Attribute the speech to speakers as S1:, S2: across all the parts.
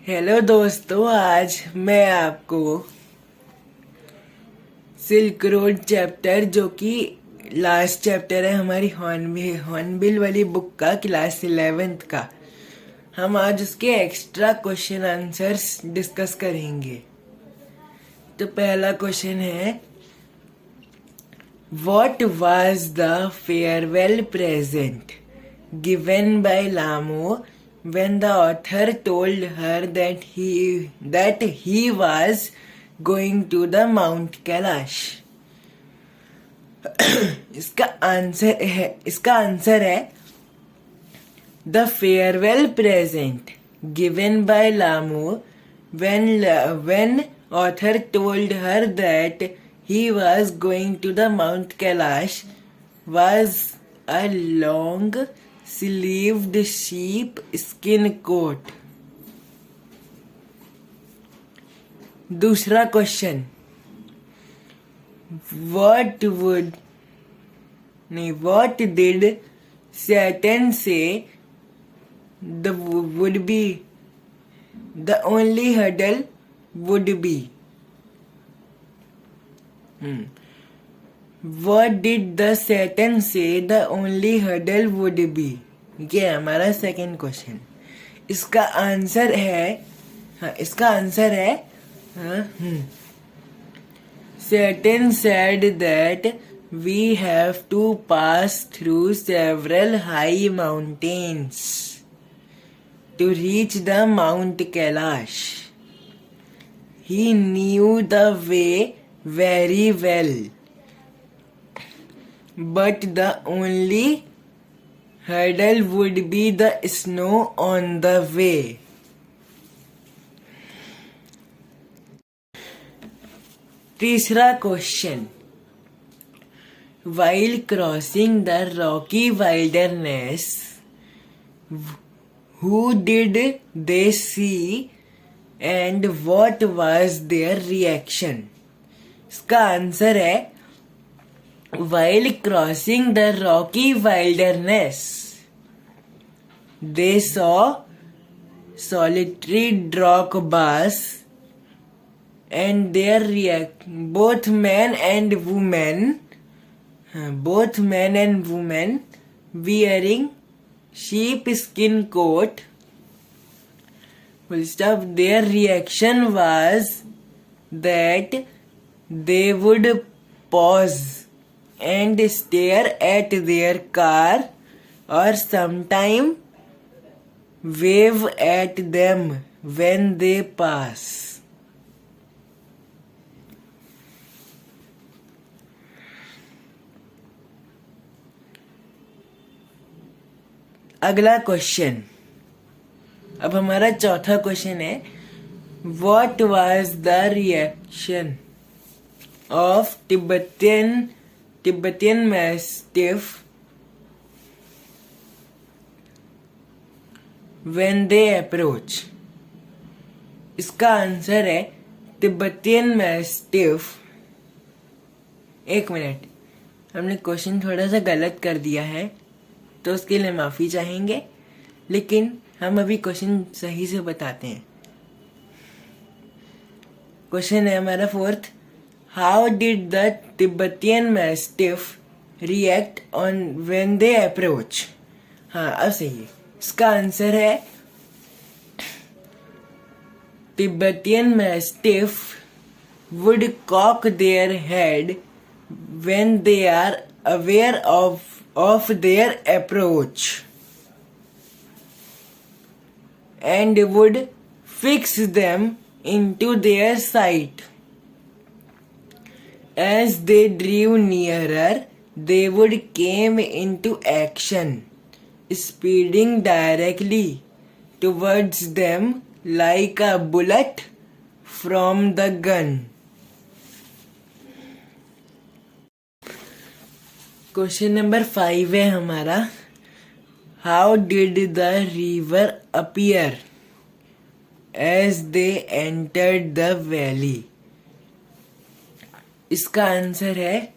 S1: Hello दोस्तों, आज मैं आपको सिल्क रोड चैप्टर, जो कि लास्ट चैप्टर है हमारी हॉर्नबिल वाली बुक का, क्लास 11th का, हम आज उसके एक्स्ट्रा क्वेश्चन आंसर्स डिस्कस करेंगे। तो पहला क्वेश्चन है, what was the farewell present given by Lamo when the author told her that he was going to the Mount Kailash? इसका आंसर है the farewell present given by लामो when author told her that he was going to the Mount Kailash was a long sleeved sheep skin coat. दूसरा question, what did Satan say the only hurdle would be? What did the Satan say the only hurdle would be? ये हमारा second question. इसका answer है Satan said that we have to pass through several high mountains to reach the Mount Kailash. He knew the way very well, but the only hurdle would be the snow on the way. तीसरा question, while crossing the rocky wilderness, who did they see and what was their reaction? इसका answer है, while crossing the rocky wilderness, they saw solitary drop bars and both men and women wearing sheep skin coat. Their reaction was that they would pause and stare at their car or sometime wave at them when they pass. अगला question, अब हमारा चौथा question है, what was the reaction of Tibetan Mastiff when they approach? इसका answer है Tibetan Mastiff। एक minute, हमने question थोड़ा सा गलत कर दिया है, तो उसके लिए माफी चाहेंगे, लेकिन हम अभी क्वेश्चन सही से बताते हैं। क्वेश्चन है हमारा fourth, How did the Tibetan Mastiff react when they approach? हाँ, अब सही है। इसका आंसर है Tibetan Mastiff would cock their head when they are aware of their approach and would fix them into their sight. As they drew nearer, they would came into action, speeding directly towards them like a bullet from the gun. Question number 5 है हमारा, How did the river appear as they entered the valley? इसका answer है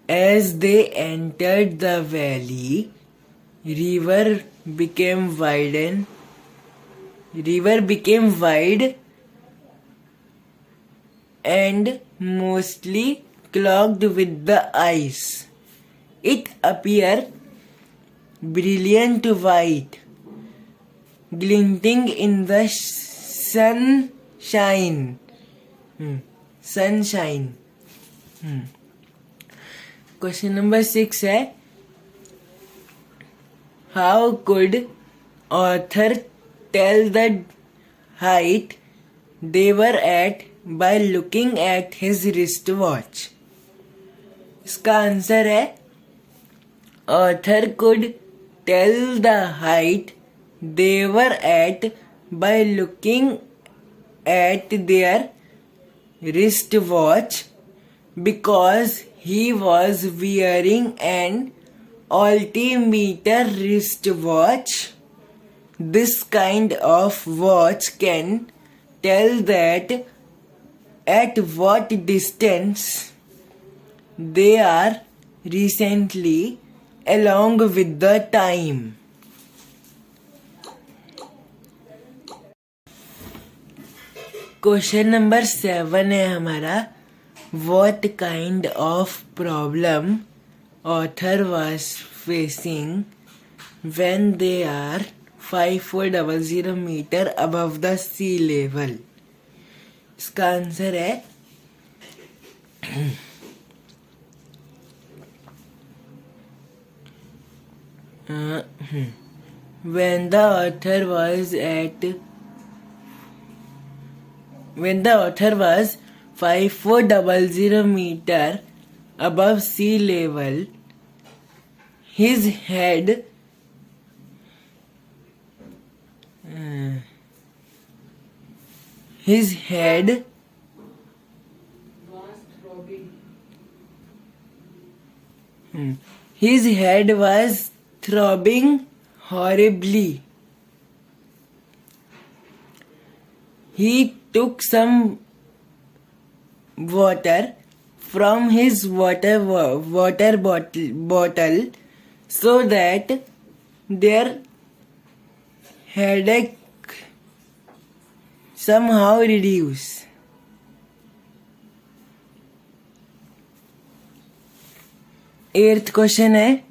S1: As they entered the valley, river became widened river became wide and mostly clogged with the ice. It appeared brilliant white, glinting in the sunshine. Sunshine. Question number 6 है, how could author tell the height they were at by looking at his wristwatch? इसका answer है, author could tell the height they were at by looking at their wristwatch because he was wearing an altimeter wristwatch. This kind of watch can tell that at what distance they are recently along with the time. Question number 7 है हमारा, what kind of problem author was facing when they are 5400 meter above the sea level? इसका answer है, when the author was 5400 meter above sea level, his head was throbbing horribly. He took some water from his water bottle so that their headache somehow reduced. Eighth question है,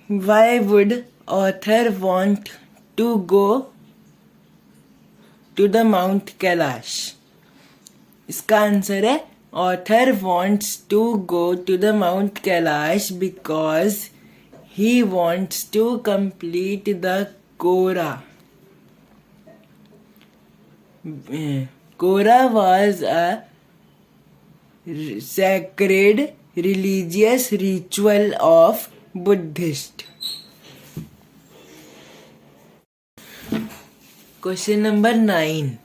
S1: why would author want to go to the Mount Kailash? इसका answer है, author wants to go to the Mount Kailash because he wants to complete the Kora. Kora was a sacred religious ritual of Buddhist. Question number 9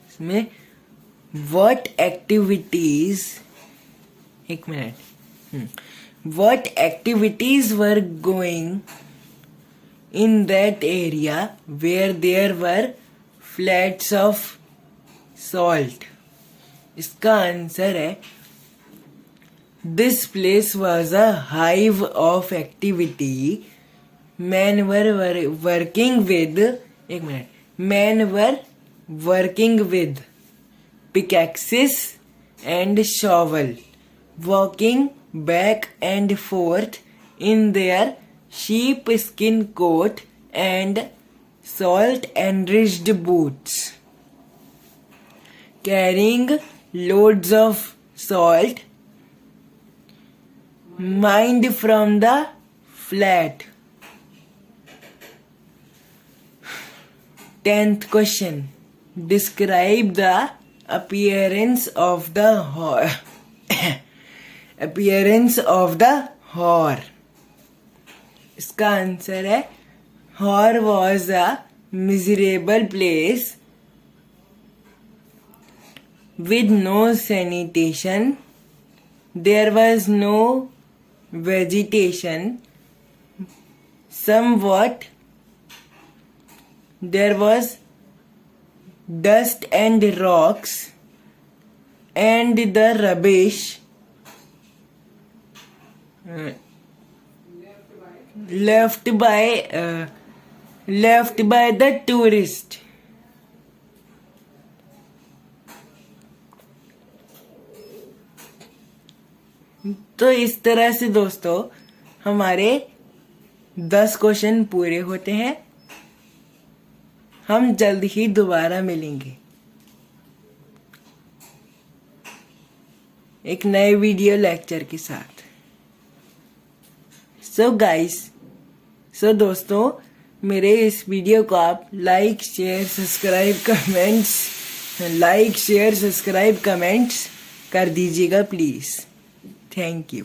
S1: इसमें what activities were going in that area where there were flats of salt? इसका answer है, this place was a hive of activity. Men were working with pickaxes and shovel, walking back and forth in their sheepskin coat and salt-enriched boots, carrying loads of salt mined from the flat. 10th question. Describe the appearance of the whore. इसका answer है, whore was a miserable place with no sanitation. There was no vegetation. There was dust and rocks, and the rubbish left by left by the tourist. तो इस तरह से दोस्तों हमारे 10 question पूरे होते हैं। हम जल्द ही दोबारा मिलेंगे एक नए वीडियो लेक्चर के साथ। सो दोस्तों मेरे इस वीडियो को आप लाइक शेयर सब्सक्राइब कमेंट्स कर दीजिएगा प्लीज। Thank you.